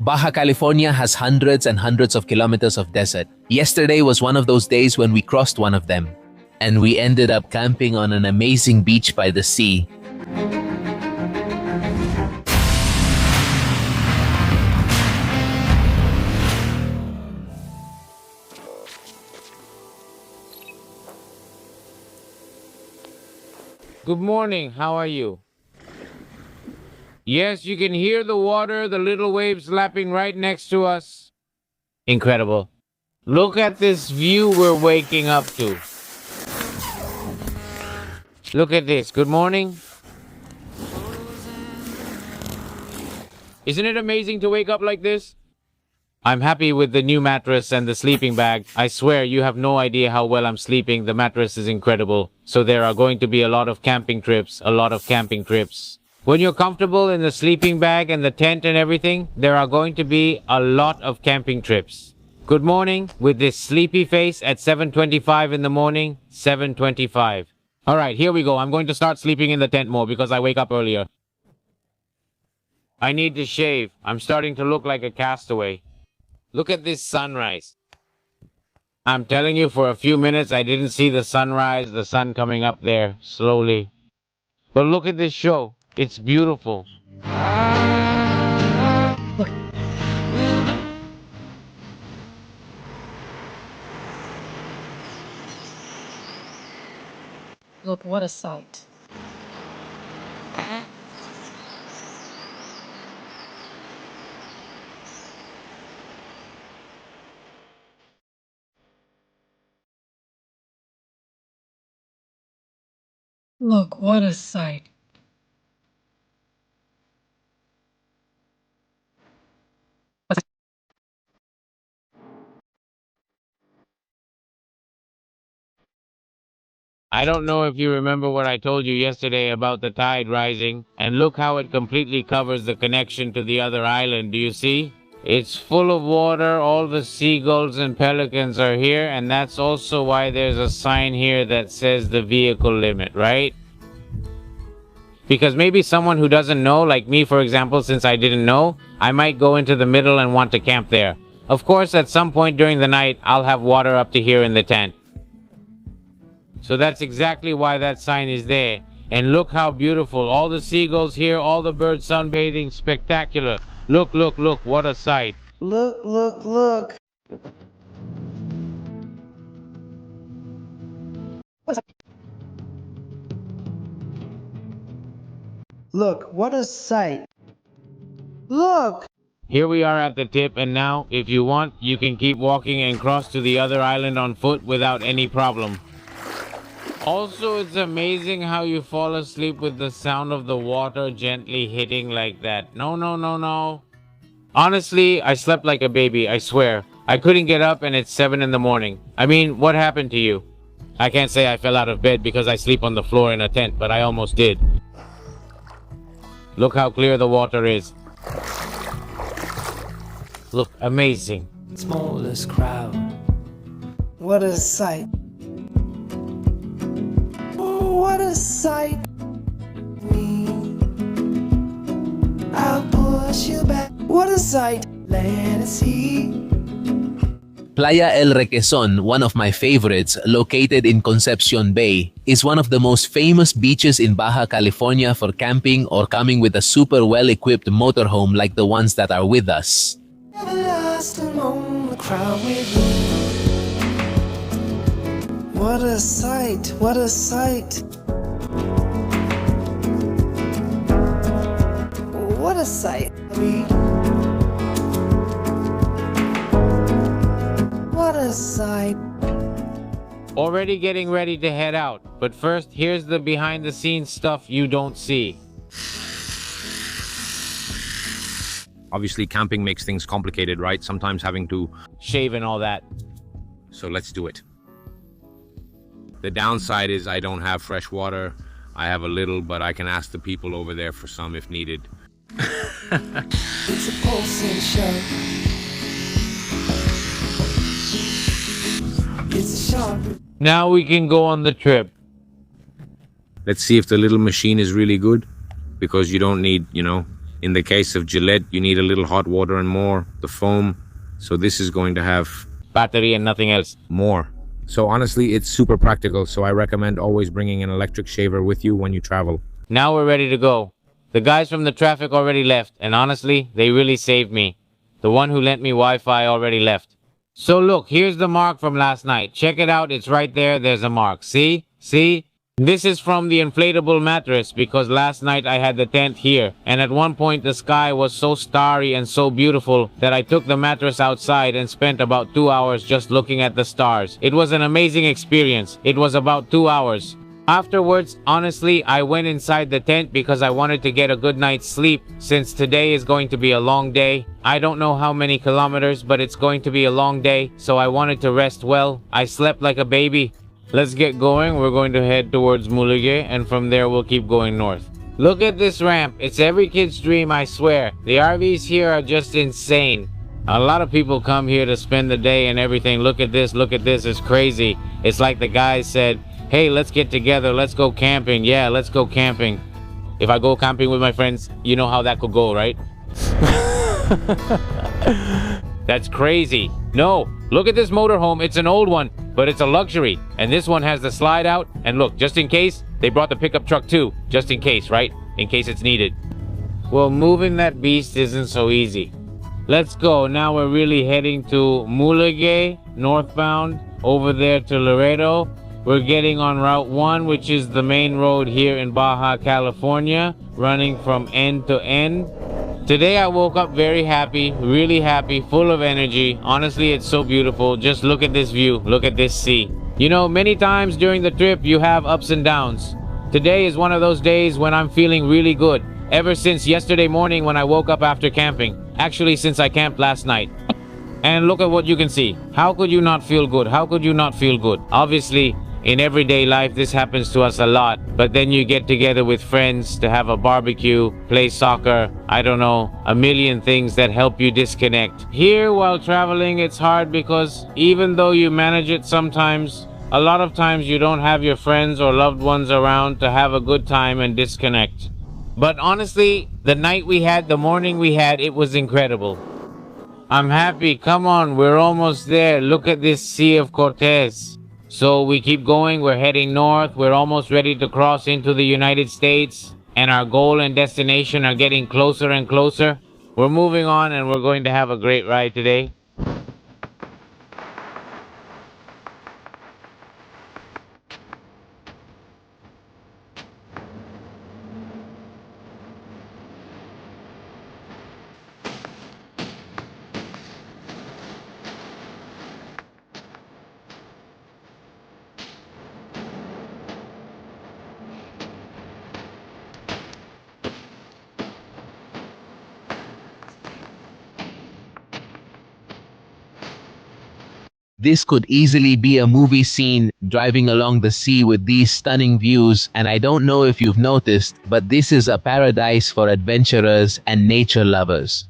Baja California has hundreds and hundreds of kilometers of desert. Yesterday was one of those days when we crossed one of them, and we ended up camping on an amazing beach by the sea. Good morning, how are you? Yes, you can hear the water, the little waves lapping right next to us. Incredible. Look at this view we're waking up to. Look at this. Good morning. Isn't it amazing to wake up like this? I'm happy with the new mattress and the sleeping bag. I swear you have no idea how well I'm sleeping. The mattress is incredible. So there are going to be a lot of camping trips, When you're comfortable in the sleeping bag and the tent and everything, there are going to be a lot of camping trips. Good morning with this sleepy face at 7:25 in the morning, 7:25. All right, here we go. I'm going to start sleeping in the tent more because I wake up earlier. I need to shave. I'm starting to look like a castaway. Look at this sunrise. I'm telling you, for a few minutes, I didn't see the sunrise, the sun coming up there slowly. But look at this show. It's beautiful. Look. Look, what a sight. Look, what a sight. I don't know if you remember what I told you yesterday about the tide rising, and look how it completely covers the connection to the other island. Do you see? It's full of water, all the seagulls and pelicans are here, and that's also why there's a sign here that says the vehicle limit, right? Because maybe someone who doesn't know, like me for example, since I didn't know, I might go into the middle and want to camp there. Of course, at some point during the night, I'll have water up to here in the tent. So that's exactly why that sign is there. And look how beautiful. All the seagulls here, all the birds sunbathing, spectacular. Look, look, look, what a sight. Look, look, look. Look, what a sight. Look! Here we are at the tip, and now, if you want, you can keep walking and cross to the other island on foot without any problem. Also, it's amazing how you fall asleep with the sound of the water gently hitting like that. No, no, no, no. Honestly, I slept like a baby, I swear. I couldn't get up and it's 7 in the morning. I mean, what happened to you? I can't say I fell out of bed because I sleep on the floor in a tent, but I almost did. Look how clear the water is. Look, amazing. Smallest crowd. What a sight. What a sight. I'll push you back. What a sight. Let us see. Playa El Requesón, one of my favorites, located in Concepcion Bay, is one of the most famous beaches in Baja California for camping or coming with a super well-equipped motorhome like the ones that are with us. Never lost among the crowd with me. What a sight, what a sight. What a sight. What a sight. Already getting ready to head out, but first, here's the behind-the-scenes stuff you don't see. Obviously, camping makes things complicated, right? Sometimes having to Shave and all that. So let's do it. The downside is I don't have fresh water. I have a little, but I can ask the people over there for some if needed. It's a pulsing show. It's a sharp. Now we can go on the trip. Let's see if the little machine is really good, because you don't need, In the case of Gillette, you need a little hot water and more, the foam. So this is going to have Battery and nothing else. more. So honestly, it's super practical. So I recommend always bringing an electric shaver with you when you travel. Now we're ready to go. The guys from the traffic already left, and honestly, they really saved me. The one who lent me Wi-Fi already left. So look, here's the mark from last night. Check it out, it's right there, there's a mark. See? See? This is from the inflatable mattress because last night I had the tent here, and at one point the sky was so starry and so beautiful that I took the mattress outside and spent about 2 hours just looking at the stars. It was an amazing experience. It was about 2 hours. Afterwards, honestly, I went inside the tent because I wanted to get a good night's sleep since today is going to be a long day. I don't know how many kilometers, but it's going to be a long day, so I wanted to rest well. I slept like a baby. Let's get going. We're going to head towards Mulige, and from there we'll keep going north. Look at this ramp. It's every kid's dream, I swear. The RVs here are just insane. A lot of people come here to spend the day and everything. Look at this, it's crazy. It's like the guys said, hey, let's get together, let's go camping. Yeah, let's go camping. If I go camping with my friends, you know how that could go, right? That's crazy. No, look at this motorhome. It's an old one, but it's a luxury. And this one has the slide out. And look, just in case, they brought the pickup truck too. Just in case, right? In case it's needed. Well, moving that beast isn't so easy. Let's go. Now we're really heading to Mulegé, northbound, over there to Laredo. We're getting on Route 1, which is the main road here in Baja, California, running from end to end. Today I woke up very happy, really happy, full of energy. Honestly, it's so beautiful. Just look at this view. Look at this sea. You know, many times during the trip, you have ups and downs. Today is one of those days when I'm feeling really good. Ever since yesterday morning when I woke up after camping. Actually, since I camped last night. And look at what you can see. How could you not feel good? How could you not feel good? Obviously, in everyday life, this happens to us a lot. But then you get together with friends to have a barbecue, play soccer, I don't know, a million things that help you disconnect. Here, while traveling, it's hard because even though you manage it sometimes, a lot of times you don't have your friends or loved ones around to have a good time and disconnect. But honestly, the night we had, the morning we had, it was incredible. I'm happy. Come on, we're almost there. Look at this Sea of Cortez. So we keep going, we're heading north, we're almost ready to cross into the United States, and our goal and destination are getting closer and closer. We're moving on and we're going to have a great ride today. This could easily be a movie scene, driving along the sea with these stunning views, and I don't know if you've noticed, but this is a paradise for adventurers and nature lovers.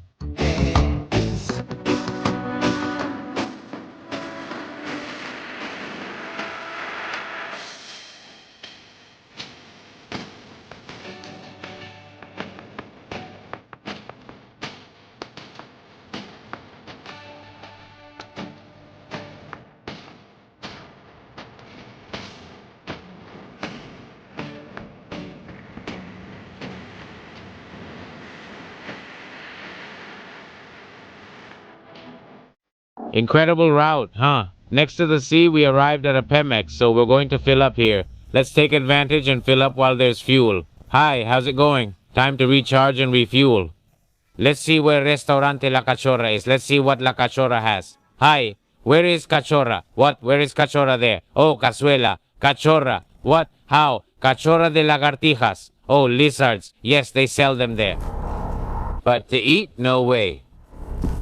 Incredible route, huh? Next to the sea, we arrived at a Pemex, so we're going to fill up here. Let's take advantage and fill up while there's fuel. Hi, how's it going? Time to recharge and refuel. Let's see where Restaurante La Cachorra is. Let's see what La Cachorra has. Hi, where is Cachorra? What? Where is Cachorra there? Oh, Cazuela. Cachorra. What? How? Cachorra de lagartijas. Oh, lizards. Yes, they sell them there. But to eat? No way.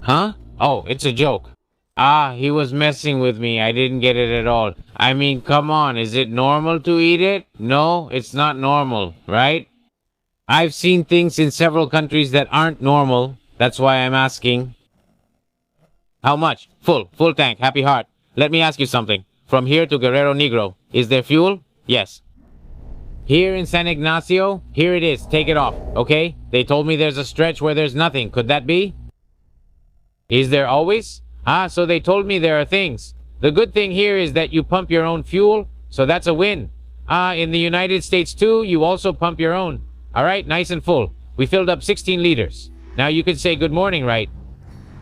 Huh? Oh, it's a joke. Ah, he was messing with me. I didn't get it at all. I mean, come on. Is it normal to eat it? No, it's not normal, right? I've seen things in several countries that aren't normal. That's why I'm asking. How much? Full tank, happy heart. Let me ask you something. From here to Guerrero Negro, is there fuel? Yes. Here in San Ignacio, here it is. Take it off, okay? They told me there's a stretch where there's nothing. Could that be? Is there always? Ah, so they told me there are things. The good thing here is that you pump your own fuel, so that's a win. Ah, in the United States too, you also pump your own. All right, nice and full. We filled up 16 liters. Now you could say good morning, right?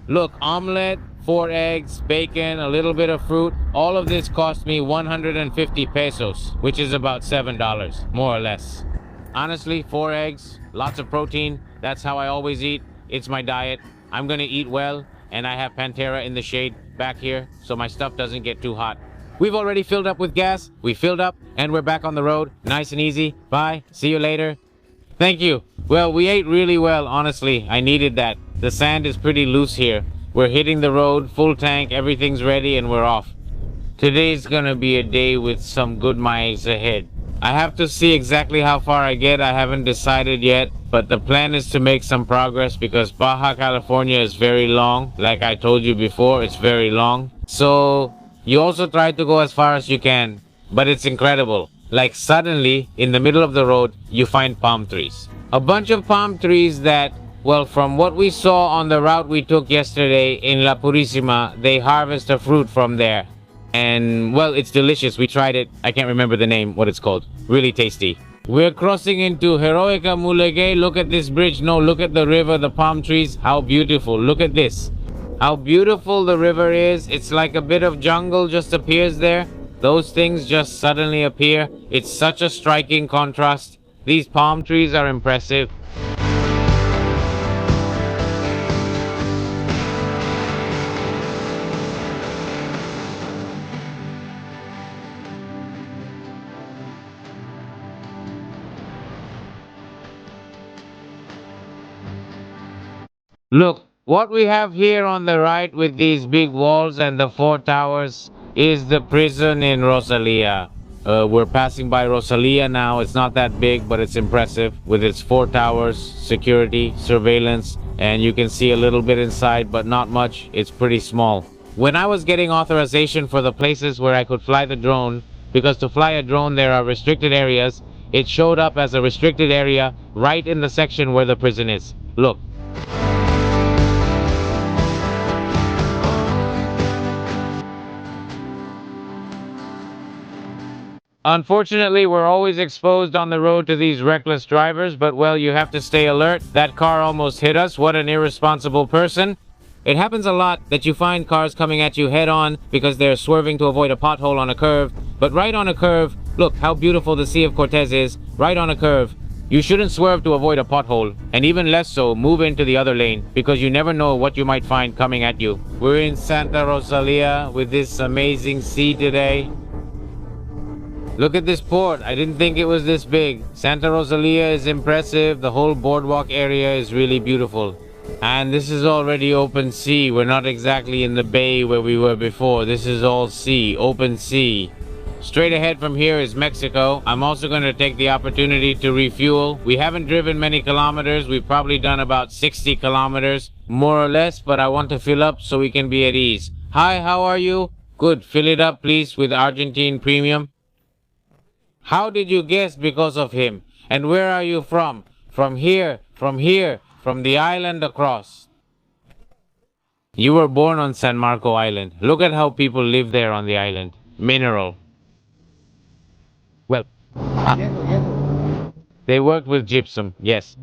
Look, omelet, 4 eggs, bacon, a little bit of fruit. All of this cost me 150 pesos, which is about $7, more or less. Honestly, 4 eggs, lots of protein. That's how I always eat. It's my diet. I'm gonna eat well, and I have Pantera in the shade back here, so my stuff doesn't get too hot. We've already filled up with gas. We filled up, and we're back on the road. Nice and easy. Bye. See you later. Thank you. Well, we ate really well, honestly. I needed that. The sand is pretty loose here. We're hitting the road, full tank, everything's ready, and we're off. Today's gonna be a day with some good miles ahead. I have to see exactly how far I get. I haven't decided yet, but the plan is to make some progress because Baja California is very long. Like I told you before, it's very long. So you also try to go as far as you can, but it's incredible. Like suddenly, in the middle of the road, you find palm trees. A bunch of palm trees that, well, from what we saw on the route we took yesterday in La Purísima, they harvest the fruit from there. And, well, it's delicious. We tried it. I can't remember the name, what it's called. Really tasty. We're crossing into Heroica Mulegay. Look at this bridge. No, look at the river, the palm trees. How beautiful. Look at this. How beautiful the river is. It's like a bit of jungle just appears there. Those things just suddenly appear. It's such a striking contrast. These palm trees are impressive. Look, what we have here on the right with these big walls and the 4 towers is the prison in Rosalía. We're passing by Rosalía now. It's not that big, but it's impressive with its 4 towers, security, surveillance, and you can see a little bit inside, but not much. It's pretty small. When I was getting authorization for the places where I could fly the drone, because to fly a drone there are restricted areas, it showed up as a restricted area right in the section where the prison is. Look. Unfortunately, we're always exposed on the road to these reckless drivers, but well, you have to stay alert. That car almost hit us. What an irresponsible person. It happens a lot that you find cars coming at you head on because they're swerving to avoid a pothole on a curve. But right on a curve, look how beautiful the Sea of Cortez is. Right on a curve, you shouldn't swerve to avoid a pothole, and even less so, move into the other lane because you never know what you might find coming at you. We're in Santa Rosalia with this amazing sea today. Look at this port. I didn't think it was this big. Santa Rosalia is impressive. The whole boardwalk area is really beautiful. And this is already open sea. We're not exactly in the bay where we were before. This is all sea, open sea. Straight ahead from here is Mexico. I'm also going to take the opportunity to refuel. We haven't driven many kilometers. We've probably done about 60 kilometers, more or less, but I want to fill up so we can be at ease. Hi, how are you? Good. Fill it up, please, with Argentine Premium. How did you guess because of him? And where are you from? From here, from the island across. You were born on San Marco Island. Look at how people live there on the island. Mineral. Well, they worked with gypsum, yes.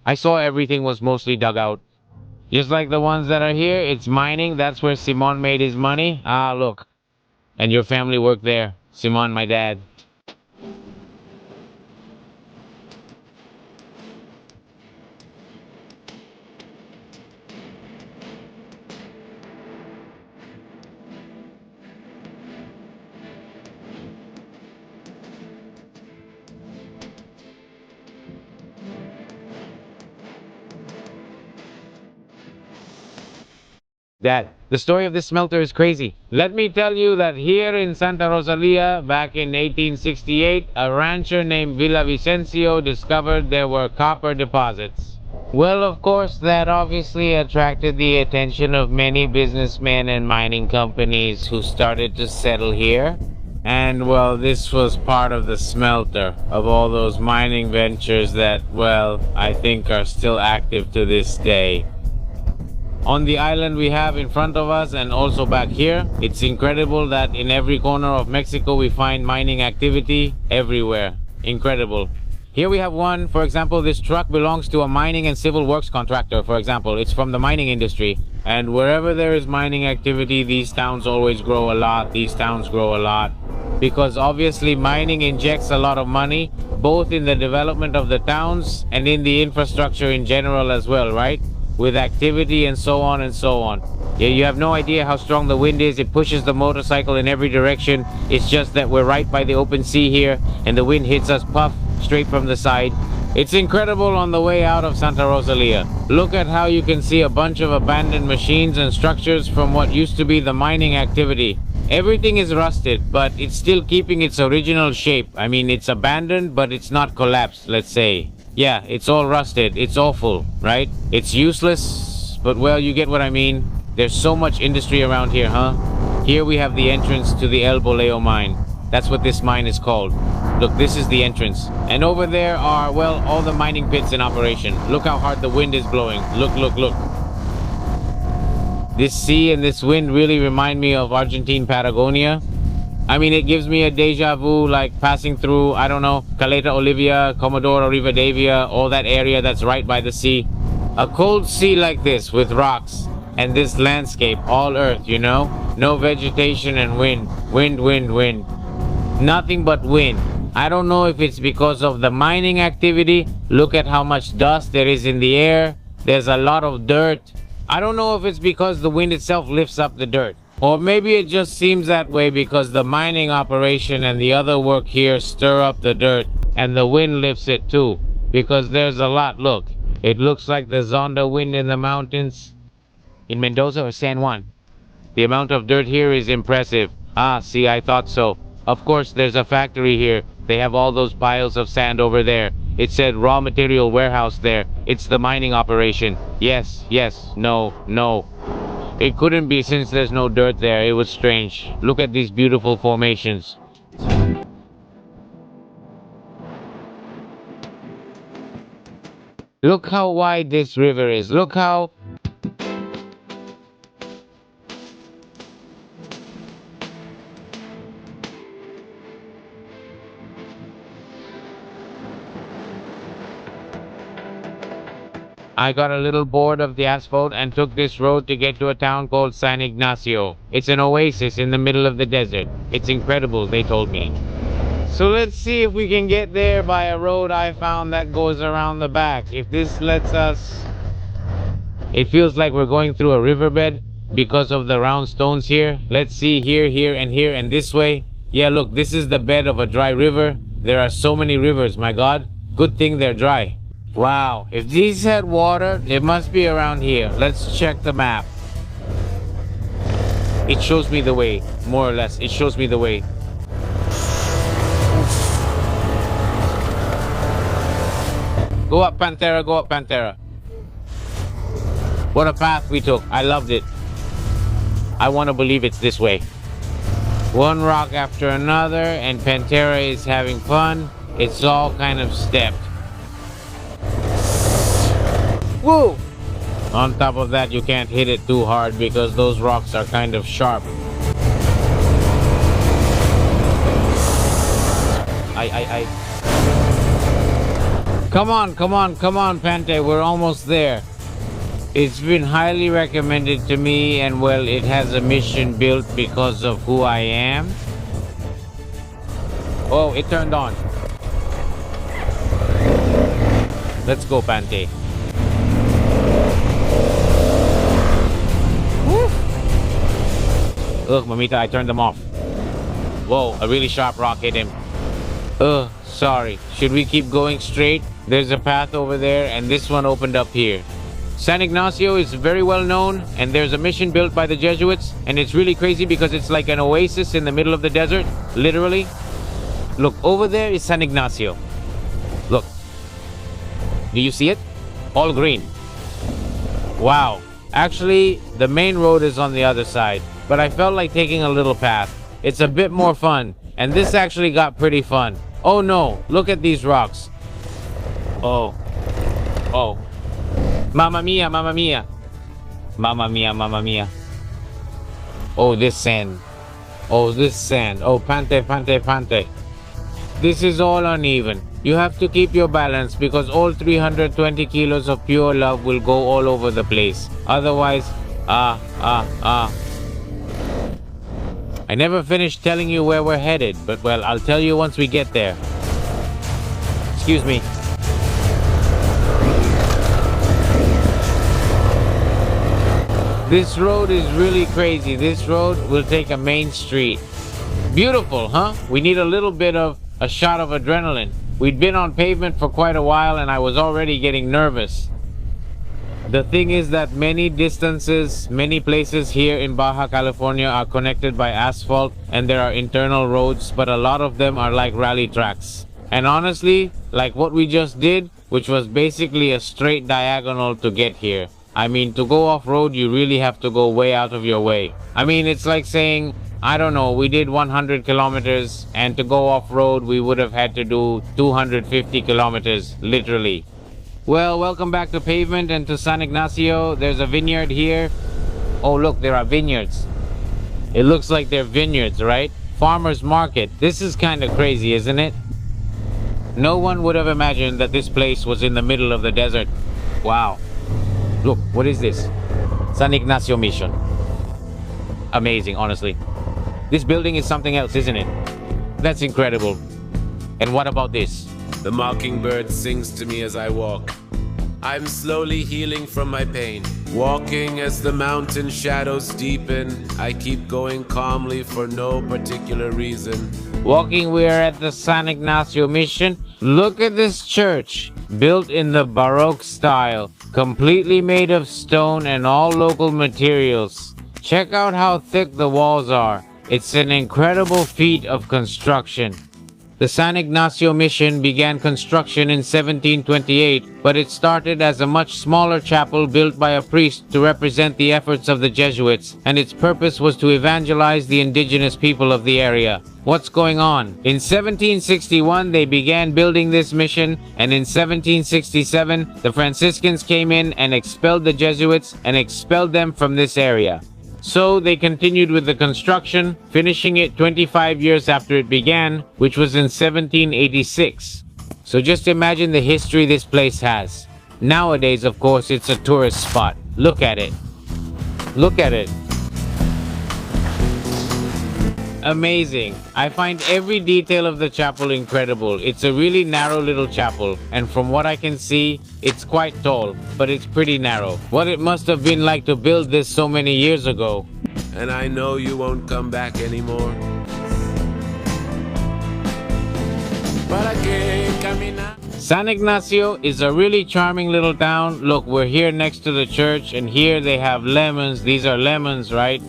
I saw everything was mostly dug out. Just like the ones that are here, it's mining. That's where Simon made his money. Ah, look. And your family worked there. Simon, my dad. Dad, the story of this smelter is crazy. Let me tell you that here in Santa Rosalia, back in 1868, a rancher named Villavicencio discovered there were copper deposits. Well, of course, that obviously attracted the attention of many businessmen and mining companies who started to settle here. And well, this was part of the smelter of all those mining ventures that, well, I think are still active to this day. On the island we have in front of us and also back here, it's incredible that in every corner of Mexico we find mining activity everywhere. Incredible. Here we have one, for example, this truck belongs to a mining and civil works contractor, for example. It's from the mining industry. And wherever there is mining activity, these towns always grow a lot. These towns grow a lot. Because obviously mining injects a lot of money, both in the development of the towns and in the infrastructure in general as well, right? With activity and so on and so on. Yeah, you have no idea how strong the wind is. It pushes the motorcycle in every direction. It's just that we're right by the open sea here and the wind hits us puff straight from the side. It's incredible on the way out of Santa Rosalía. Look at how you can see a bunch of abandoned machines and structures from what used to be the mining activity. Everything is rusted, but it's still keeping its original shape. I mean, it's abandoned, but it's not collapsed, let's say. Yeah, it's all rusted. It's awful, right? It's useless, but well, you get what I mean. There's so much industry around here, huh? Here we have the entrance to the El Boleo mine. That's what this mine is called. Look, this is the entrance. And over there are, well, all the mining pits in operation. Look how hard the wind is blowing. Look, look, look. This sea and this wind really remind me of Argentine Patagonia. I mean, it gives me a deja vu, like passing through, I don't know, Caleta Olivia, Comodoro Rivadavia, all that area that's right by the sea. A cold sea like this with rocks and this landscape, all earth, you know? No vegetation and wind. Wind, wind, wind. Nothing but wind. I don't know if it's because of the mining activity. Look at how much dust there is in the air. There's a lot of dirt. I don't know if it's because the wind itself lifts up the dirt. Or maybe it just seems that way because the mining operation and the other work here stir up the dirt and the wind lifts it too. Because there's a lot, look. It looks like the Zonda wind in the mountains. In Mendoza or San Juan. The amount of dirt here is impressive. Ah, see, I thought so. Of course, there's a factory here. They have all those piles of sand over there. It said raw material warehouse there. It's the mining operation. Yes, yes, no, no. It couldn't be since there's no dirt there. It was strange. Look at these beautiful formations. Look how wide this river is. Look how... I got a little bored of the asphalt and took this road to get to a town called San Ignacio. It's an oasis in the middle of the desert. It's incredible, they told me. So let's see if we can get there by a road I found that goes around the back. If this lets us... It feels like we're going through a riverbed because of the round stones here. Let's see, here, here, and this way. Yeah, look, this is the bed of a dry river. There are so many rivers, my God. Good thing they're dry. Wow, if these had water, it must be around here. Let's check the map. It shows me the way, more or less. It shows me the way. Go up, Pantera, go up, Pantera. What a path we took. I loved it. I want to believe it's this way. One rock after another, and Pantera is having fun. It's all kind of stepped. Woo! On top of that, you can't hit it too hard because those rocks are kind of sharp. Come on, come on, come on, Pante, we're almost there. It's been highly recommended to me, and well, it has a mission built because of who I am. Oh, it turned on. Let's go, Pante. Ugh, Mamita, I turned them off. Whoa, a really sharp rock hit him. Ugh, sorry. Should we keep going straight? There's a path over there, and this one opened up here. San Ignacio is very well known, and there's a mission built by the Jesuits, and it's really crazy because it's like an oasis in the middle of the desert, literally. Look, over there is San Ignacio. Look. Do you see it? All green. Wow. Actually, the main road is on the other side, but I felt like taking a little path. It's a bit more fun. And this actually got pretty fun. Oh no, look at these rocks. Oh. Oh. Mamma mia, mamma mia. Mamma mia, mamma mia. Oh, this sand. Oh, this sand. Oh, pante, pante, pante. This is all uneven. You have to keep your balance because all 320 kilos of pure love will go all over the place. Otherwise, I never finished telling you where we're headed, but well, I'll tell you once we get there. Excuse me. This road is really crazy. This road will take a main street. Beautiful, huh? We need a little bit of a shot of adrenaline. We'd been on pavement for quite a while and I was already getting nervous. The thing is that many distances, many places here in Baja California are connected by asphalt and there are internal roads, but a lot of them are like rally tracks. And honestly, like what we just did, which was basically a straight diagonal to get here. I mean, to go off-road, you really have to go way out of your way. I mean, it's like saying, I don't know, we did 100 kilometers and to go off-road, we would have had to do 250 kilometers, literally. Well, welcome back to pavement and to San Ignacio. There's a vineyard here. Oh, look, there are vineyards. It looks like they're vineyards, right? Farmer's market. This is kind of crazy, isn't it? No one would have imagined that this place was in the middle of the desert. Wow. Look, what is this? San Ignacio Mission. Amazing, honestly. This building is something else, isn't it? That's incredible. And what about this? The mockingbird sings to me as I walk. I'm slowly healing from my pain. Walking as the mountain shadows deepen. I keep going calmly for no particular reason. Walking, we are at the San Ignacio Mission. Look at this church, built in the Baroque style, completely made of stone and all local materials. Check out how thick the walls are. It's an incredible feat of construction. The San Ignacio Mission began construction in 1728, but it started as a much smaller chapel built by a priest to represent the efforts of the Jesuits, and its purpose was to evangelize the indigenous people of the area. What's going on? In 1761, they began building this mission, and in 1767, the Franciscans came in and expelled the Jesuits and expelled them from this area. So they continued with the construction, finishing it 25 years after it began, which was in 1786. So just imagine the history this place has. Nowadays, of course, it's a tourist spot. Look at it. Look at it. Amazing. I find every detail of the chapel incredible. It's a really narrow little chapel, and from what I can see, it's quite tall, but it's pretty narrow. What it must have been like to build this so many years ago. And I know you won't come back anymore. But I can't caminar. San Ignacio is a really charming little town. Look, we're here next to the church, and here they have lemons. These are lemons, right?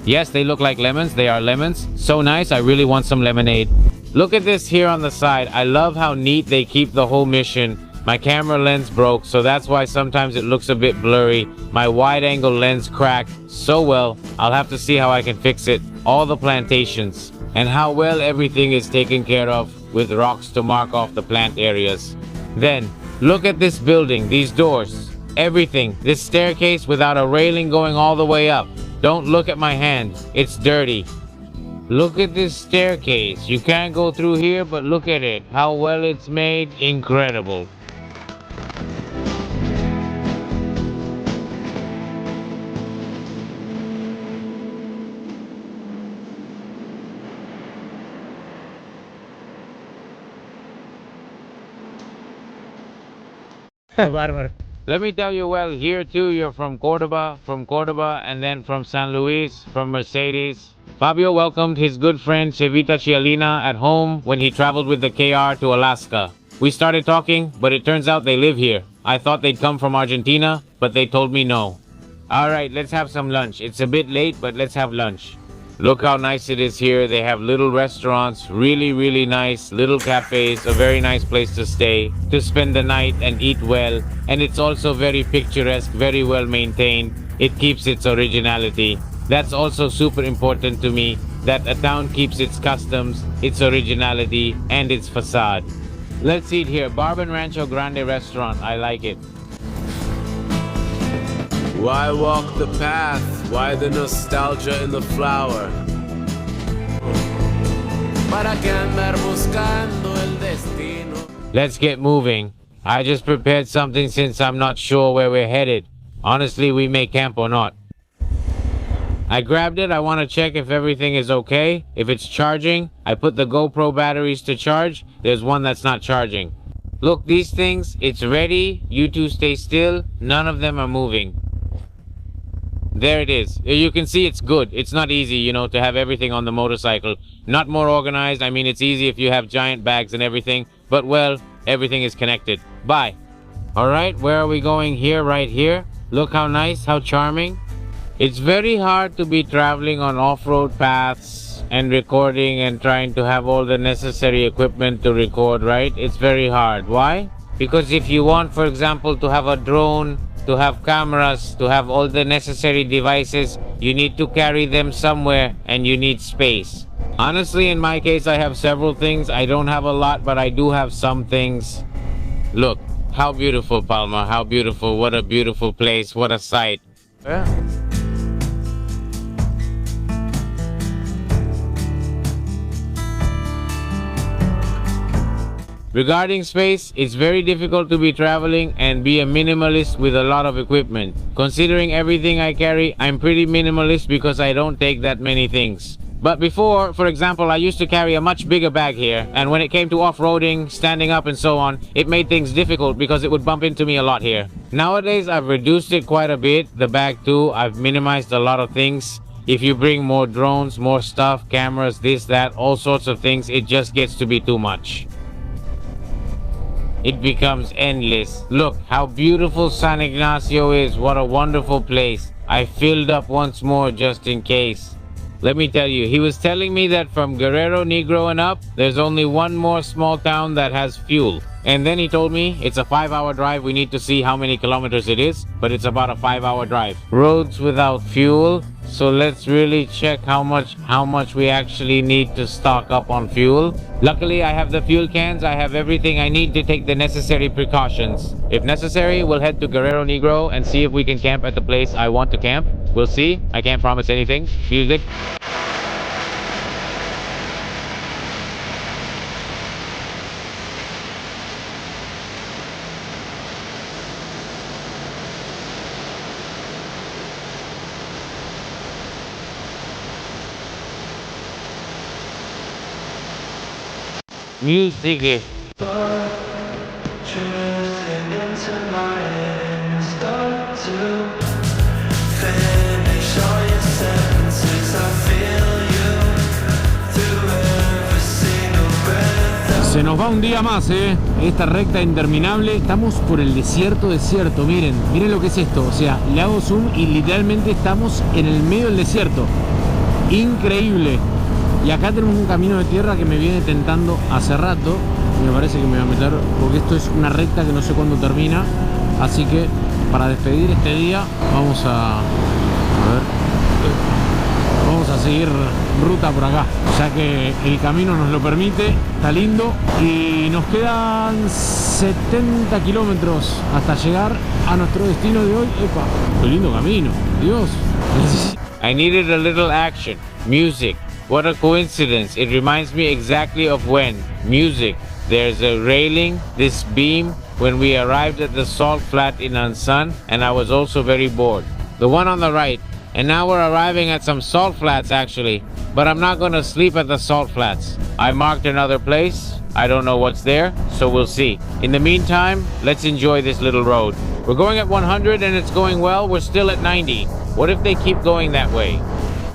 Yes, they look like lemons. They are lemons. So nice. I really want some lemonade. Look at this here on the side. I love how neat they keep the whole mission. My camera lens broke, so that's why sometimes it looks a bit blurry. My wide-angle lens cracked. So well, I'll have to see how I can fix it. All the plantations and how well everything is taken care of with rocks to mark off the plant areas. Then, look at this building, these doors, everything. This staircase without a railing going all the way up. Don't look at my hand, it's dirty. Look at this staircase. You can't go through here, but look at it. How well it's made. Incredible. Let me tell you, well, here too, you're from Cordoba, and then from San Luis, from Mercedes. Fabio welcomed his good friend Chevita Chialina at home when he traveled with the KR to Alaska. We started talking, but it turns out they live here. I thought they'd come from Argentina, but they told me no. Alright, let's have some lunch. It's a bit late, but let's have lunch. Look how nice it is here. They have little restaurants, really nice, little cafes, a very nice place to stay, to spend the night and eat well. And it's also very picturesque, very well maintained. It keeps its originality. That's also super important to me. that a town keeps its customs, its originality, and its facade. Let's eat here. Barben Rancho Grande restaurant. I like it. Why walk the path? Why the nostalgia in the flower? ¿Para qué andar buscando el destino? Let's get moving. I just prepared something since I'm not sure where we're headed. Honestly, we may camp or not. I grabbed it. I want to check if everything is okay. If it's charging, I put the GoPro batteries to charge. There's one that's not charging. Look, these things, it's ready. You two stay still. None of them are moving. There it is. You can see it's good. It's not easy, you know, to have everything on the motorcycle. Not more organized. I mean, it's easy if you have giant bags and everything. But, well, everything is connected. Bye. All right, where are we going here? Right here. Look how nice, how charming. It's very hard to be traveling on off-road paths and recording and trying to have all the necessary equipment to record, right? It's very hard. Why? Because if you want, for example, to have a drone, to have cameras, to have all the necessary devices, you need to carry them somewhere and you need space. Honestly, in my case, I have several things. I don't have a lot, but I do have some things. Look, how beautiful, Palma. How beautiful. What a beautiful place. What a sight. Yeah. Regarding space, it's very difficult to be traveling and be a minimalist with a lot of equipment. Considering everything I carry, I'm pretty minimalist because I don't take that many things. But before, for example, I used to carry a much bigger bag here, and when it came to off-roading, standing up and so on, it made things difficult because it would bump into me a lot here. Nowadays, I've reduced it quite a bit, the bag too. I've minimized a lot of things. If you bring more drones, more stuff, cameras, this, that, all sorts of things, it just gets to be too much. It becomes endless. Look how beautiful San Ignacio is. What a wonderful place. I filled up once more just in case. Let me tell you, he was telling me that from Guerrero Negro and up, there's only one more small town that has fuel. And then he told me it's a 5-hour drive. We need to see how many kilometers it is, but it's about a 5-hour drive. Roads without fuel. So let's really check how much we actually need to stock up on fuel. Luckily, I have the fuel cans. I have everything I need to take the necessary precautions. If necessary, we'll head to Guerrero Negro and see if we can camp at the place I want to camp. We'll see. I can't promise anything. Music. Music. Se nos va un día más, esta recta interminable. Estamos por el desierto, miren lo que es esto, o sea, le hago zoom y literalmente estamos en el medio del desierto. Increíble. Y acá tenemos un camino de tierra que me viene tentando hace rato. Me parece que me voy a meter porque esto es una recta que no sé cuándo termina. Así que para despedir este día vamos a seguir ruta por acá, ya que el camino nos lo permite. Está lindo y nos quedan 70 kilómetros hasta llegar a nuestro destino de hoy. ¡Epa! ¡Qué lindo camino! Dios. I needed a little action. Music. What a coincidence. It reminds me exactly of when. Music. There's a railing, this beam, when we arrived at the salt flat in Ansan, and I was also very bored. The one on the right. And now we're arriving at some salt flats actually. But I'm not going to sleep at the salt flats. I marked another place. I don't know what's there, so we'll see. In the meantime, let's enjoy this little road. We're going at 100 and it's going well. We're still at 90. What if they keep going that way?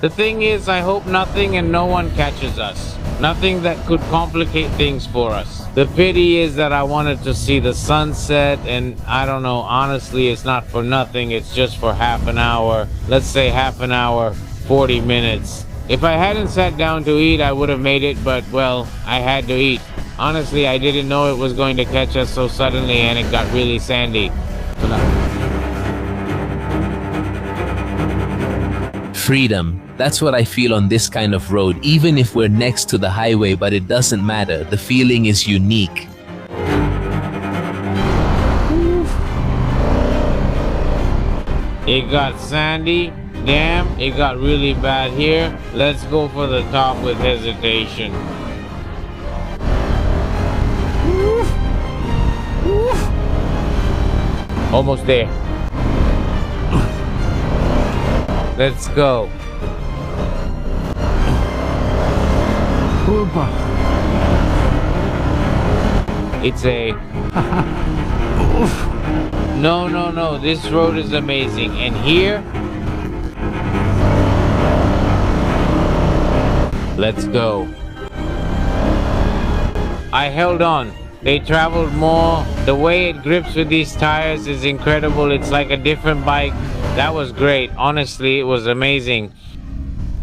The thing is, I hope nothing and no one catches us. Nothing that could complicate things for us. The pity is that I wanted to see the sunset, and I don't know, honestly, it's not for nothing. It's just for half an hour. Let's say half an hour, 40 minutes. If I hadn't sat down to eat, I would have made it, but, well, I had to eat. Honestly, I didn't know it was going to catch us so suddenly, and it got really sandy. Freedom. That's what I feel on this kind of road, even if we're next to the highway, but it doesn't matter. The feeling is unique. It got sandy. Damn, it got really bad here. Let's go for the top with hesitation. Almost there. Let's go. Opa. It's a... No. This road is amazing. And here... Let's go. I held on. They traveled more. The way it grips with these tires is incredible. It's like a different bike. That was great. Honestly, it was amazing.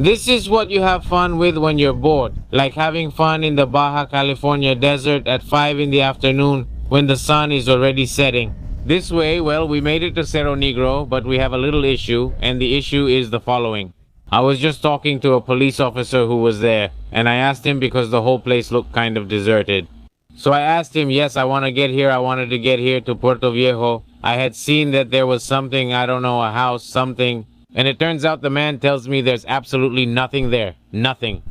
This is what you have fun with when you're bored. Like having fun in the Baja California desert at 5 in the afternoon when the sun is already setting. This way, well, we made it to Cerro Negro, but we have a little issue, and the issue is the following. I was just talking to a police officer who was there, and I asked him because the whole place looked kind of deserted. So I asked him, yes, I wanted to get here to Puerto Viejo. I had seen that there was something, I don't know, a house, something. And it turns out the man tells me there's absolutely nothing there. Nothing.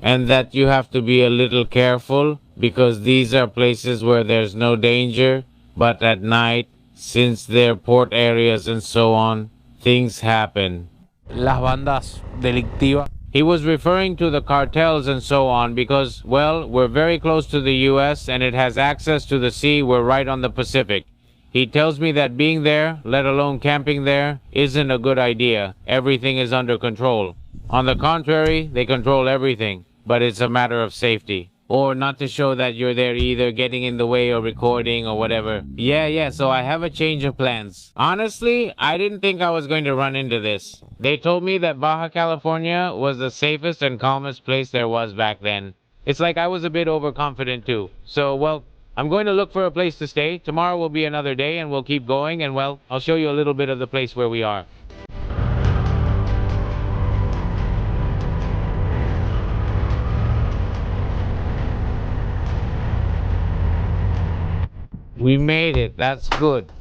And that you have to be a little careful because these are places where there's no danger. But at night, since they're port areas and so on, things happen. Las bandas delictivas. He was referring to the cartels and so on because, well, we're very close to the US and it has access to the sea. We're right on the Pacific. He tells me that being there, let alone camping there, isn't a good idea. Everything is under control. On the contrary, they control everything, but it's a matter of safety. Or not to show that you're there either getting in the way or recording or whatever. Yeah, so I have a change of plans. Honestly, I didn't think I was going to run into this. They told me that Baja California was the safest and calmest place there was back then. It's like I was a bit overconfident too. So, well, I'm going to look for a place to stay. Tomorrow will be another day and we'll keep going and, well, I'll show you a little bit of the place where we are. We made it. That's good.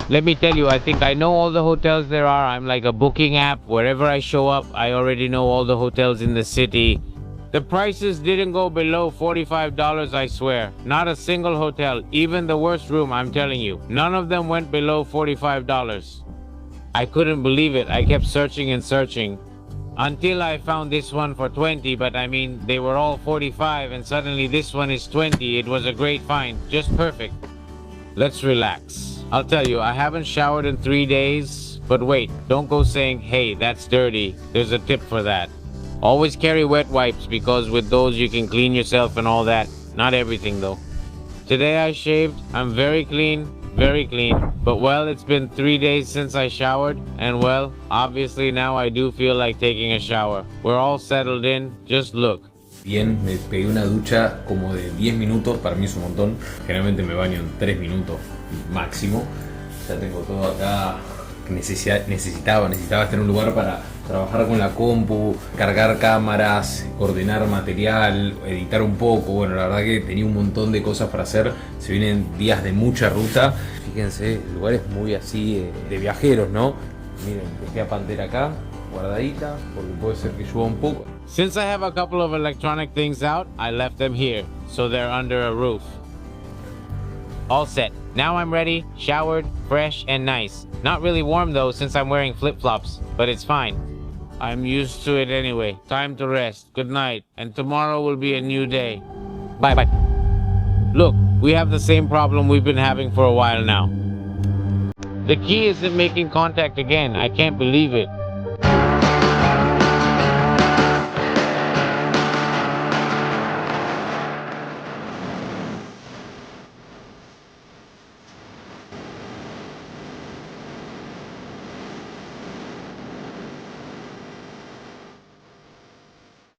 Let me tell you, I think I know all the hotels there are. I'm like a booking app. Wherever I show up, I already know all the hotels in the city. The prices didn't go below $45, I swear. Not a single hotel, even the worst room, I'm telling you. None of them went below $45. I couldn't believe it. I kept searching and searching until I found this one for 20, but I mean, they were all 45 and suddenly this one is 20. It was a great find, just perfect. Let's relax. I'll tell you, I haven't showered in 3 days, but wait, don't go saying, hey, that's dirty. There's a tip for that. Always carry wet wipes because with those you can clean yourself and all that. Not everything though. Today I shaved. I'm very clean. But well, it's been 3 days since I showered. And well, obviously now I do feel like taking a shower. We're all settled in. Just look. Bien, me pegué una ducha como de 10 minutos. Para mí es un montón. Generalmente me baño en 3 minutos máximo. Ya tengo todo acá. Necesitaba estar en un lugar para trabajar con la compu, cargar cámaras, coordinar material, editar un poco. Bueno, la verdad que tenía un montón de cosas para hacer. Se vienen días de mucha ruta. Fíjense, el lugar es muy así de viajeros, ¿no? Miren, dejé a Pantera acá, guardadita, porque puede ser que llueva un poco. Since I have a couple of electronic things out, I left them here, so they're under a roof. All set. Now I'm ready, showered, fresh, and nice. Not really warm though since I'm wearing flip-flops, but it's fine. I'm used to it anyway. Time to rest. Good night. And tomorrow will be a new day. Bye. Look, we have the same problem we've been having for a while now. The key isn't making contact again. I can't believe it.